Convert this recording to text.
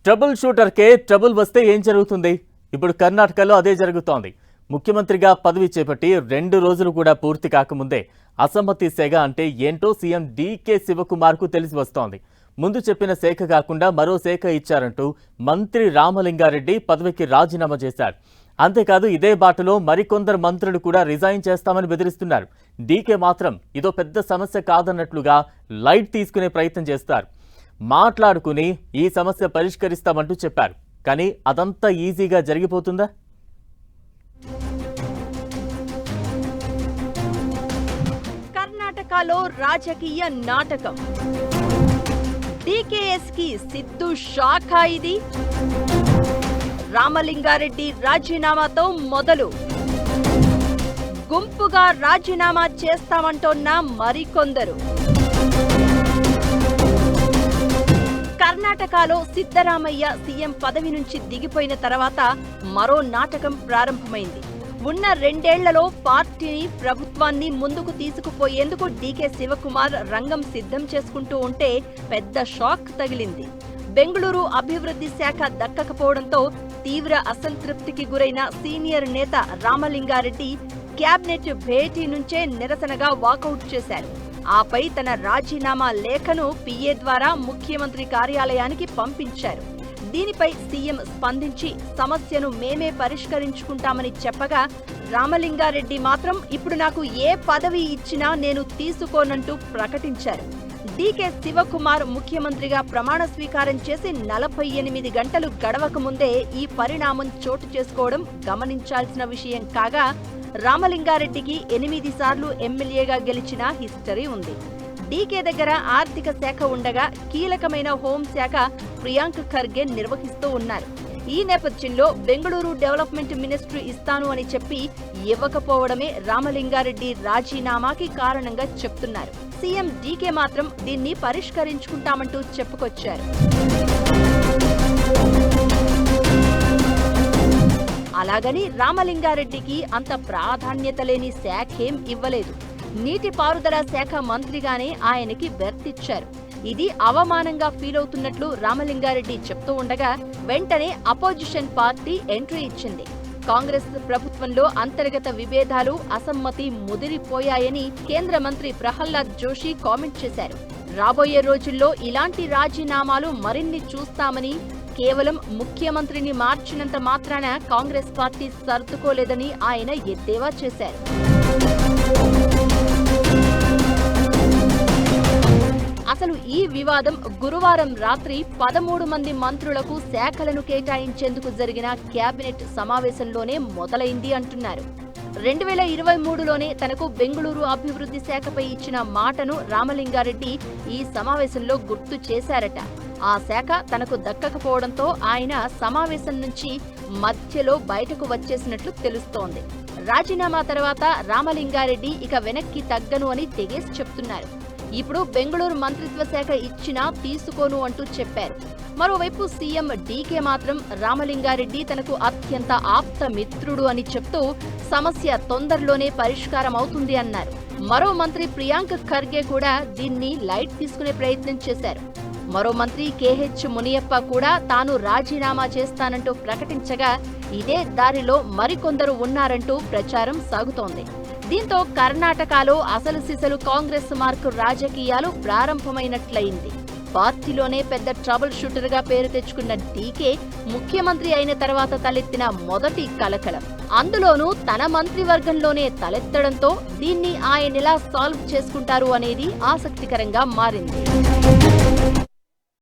Trouble షూటర్కే trouble వస్తే ఏం జరుగుతుంది? ఇప్పుడు కర్ణాటకలో అదే జరుగుతోంది. ముఖ్యమంత్రిగా పదవి చేపట్టి 2 రోజులు కూడా పూర్తి కాకముందే అసమ్మతి సెగ అంటే ఏంటో సీఎం డీకే శివకుమార్కు తెలిసి వస్తోంది. ముందు చెప్పిన శాఖ కాకుండా మరో శాఖ ఇచ్చారంటూ మంత్రి రామలింగారెడ్డి పదవికి రాజీనామా చేశారు. అంతేకాదు ఇదే బాటలో మరికొందరు మంత్రులు కూడా రిజైన్ చేస్తామని బెదిరిస్తున్నారు. డీకే మాత్రం ఇదో పెద్ద సమస్య కాదన్నట్లుగా లైట్ తీసుకునే ప్రయత్నం చేస్తారు. మాట్లాడుకుని ఈ సమస్య పరిష్కరిస్తామంటూ చెప్పారు. కానీ అదంతా ఈజీగా జరిగిపోతుందా? కర్ణాటకలో రాజకీయ నాటకం. డీకేఎస్ కి సిద్ధు షాక్ ఇది. రామలింగారెడ్డి రాజీనామాతో మొదలు. గుంపుగా రాజీనామా చేస్తామంటోన్న మరికొందరు. కర్ణాటకలో సిద్ధరామయ్య సీఎం పదవి నుంచి దిగిపోయిన తర్వాత మరో నాటకం ప్రారంభమైంది. ఉన్న 2 ఏళ్లలో పార్టీని ప్రభుత్వాన్ని ముందుకు తీసుకుపోయేందుకు డీకే శివకుమార్ రంగం సిద్ధం చేసుకుంటూ ఉంటే పెద్ద షాక్ తగిలింది. బెంగళూరు అభివృద్ధి శాఖ దక్కకపోవడంతో తీవ్ర అసంతృప్తికి గురైన సీనియర్ నేత రామలింగారెడ్డి క్యాబినెట్ భేటీ నుంచే నిరసనగా వాకౌట్ చేశారు. ఆపై తన రాజీనామా లేఖను పీఏ ద్వారా ముఖ్యమంత్రి కార్యాలయానికి పంపించారు. దీనిపై సీఎం స్పందించి సమస్యను మేమే పరిష్కరించుకుంటామని చెప్పగా రామలింగారెడ్డి మాత్రం ఇప్పుడు నాకు ఏ పదవి ఇచ్చినా నేను తీసుకోనంటూ ప్రకటించారు. డీకే శివకుమార్ ముఖ్యమంత్రిగా ప్రమాణ స్వీకారం చేసి 48 గంటలు గడవక ముందే ఈ పరిణామం చోటు చేసుకోవడం గమనించాల్సిన విషయం కాగా రామలింగారెడ్డికి 8 సార్లు ఎమ్మెల్యేగా గెలిచిన హిస్టరీ ఉంది. డీకే దగ్గర ఆర్థిక శాఖ ఉండగా కీలకమైన హోంశాఖ ప్రియాంక్ ఖర్గే నిర్వహిస్తూ ఉన్నారు. ఈ నేపథ్యంలో బెంగళూరు డెవలప్మెంట్ మినిస్ట్రీ ఇస్తాను అని చెప్పి ఇవ్వకపోవడమే రామలింగారెడ్డి రాజీనామాకి కారణంగా చెప్తున్నారు. సీఎం డీకే మాత్రం దీన్ని పరిష్కరించుకుంటామంటూ చెప్పుకొచ్చారు. అలాగని రామలింగారెడ్డికి అంత ప్రాధాన్యత లేని శాఖేం ఇవ్వలేదు. నీటిపారుదల శాఖ మంత్రిగానే ఆయనకి బెర్తిచ్చారు. ఇది అవమానంగా ఫీల్ అవుతున్నట్లు రామలింగారెడ్డి చెప్తూ ఉండగా వెంటనే అపోజిషన్ పార్టీ ఎంట్రీ ఇచ్చింది. కాంగ్రెస్ ప్రభుత్వంలో అంతర్గత విభేదాలు, అసమ్మతి ముదిరిపోయాయని కేంద్ర మంత్రి ప్రహ్లాద్ జోషి కామెంట్ చేశారు. రాబోయే రోజుల్లో ఇలాంటి రాజీనామాలు మరిన్ని చూస్తామని, కేవలం ముఖ్యమంత్రిని మార్చినంత మాత్రాన కాంగ్రెస్ పార్టీ సర్దుకోలేదని ఆయన ఎద్దేవా చేశారు. అసలు ఈ వివాదం గురువారం రాత్రి 13 మంది మంత్రులకు శాఖలను కేటాయించేందుకు జరిగిన కేబినెట్ సమావేశంలోనే మొదలైంది అంటున్నారు. 2023లోనే తనకు బెంగళూరు అభివృద్ధి శాఖపై ఇచ్చిన మాటను రామలింగారెడ్డి ఈ సమావేశంలో గుర్తు చేశారట. ఆ శాఖ తనకు దక్కకపోవడంతో ఆయన సమావేశం నుంచి మధ్యలో బయటకు వచ్చేసినట్లు తెలుస్తోంది. రాజీనామా తర్వాత రామలింగారెడ్డి ఇక వెనక్కి తగ్గను అని తెగేసి చెప్తున్నారు. ఇప్పుడు బెంగళూరు మంత్రిత్వ శాఖ ఇచ్చినా తీసుకోను అంటూ చెప్పారు. మరోవైపు సీఎం డీకే మాత్రం రామలింగారెడ్డి తనకు అత్యంత ఆప్త మిత్రుడు అని చెప్తూ సమస్య తొందరలోనే పరిష్కారం అవుతుంది అన్నారు. మరో మంత్రి ప్రియాంక్ ఖర్గే కూడా దీన్ని లైట్ తీసుకునే ప్రయత్నం చేశారు. మరో మంత్రి కేహెచ్ మునియప్ప కూడా తాను రాజీనామా చేస్తానంటూ ప్రకటించగా ఇదే దారిలో మరికొందరు ఉన్నారంటూ ప్రచారం సాగుతోంది. దీంతో కర్ణాటకలో అసలు సిసలు కాంగ్రెస్ మార్కు రాజకీయాలు ప్రారంభమైనట్లయింది. పార్టీలోనే పెద్ద ట్రబుల్ షూటర్ గా పేరు తెచ్చుకున్న డీకే ముఖ్యమంత్రి అయిన తర్వాత తలెత్తిన మొదటి కలకలం. అందులోనూ తన మంత్రివర్గంలోనే తలెత్తడంతో దీన్ని ఆయనెలా సాల్వ్ చేసుకుంటారు అనేది ఆసక్తికరంగా మారింది.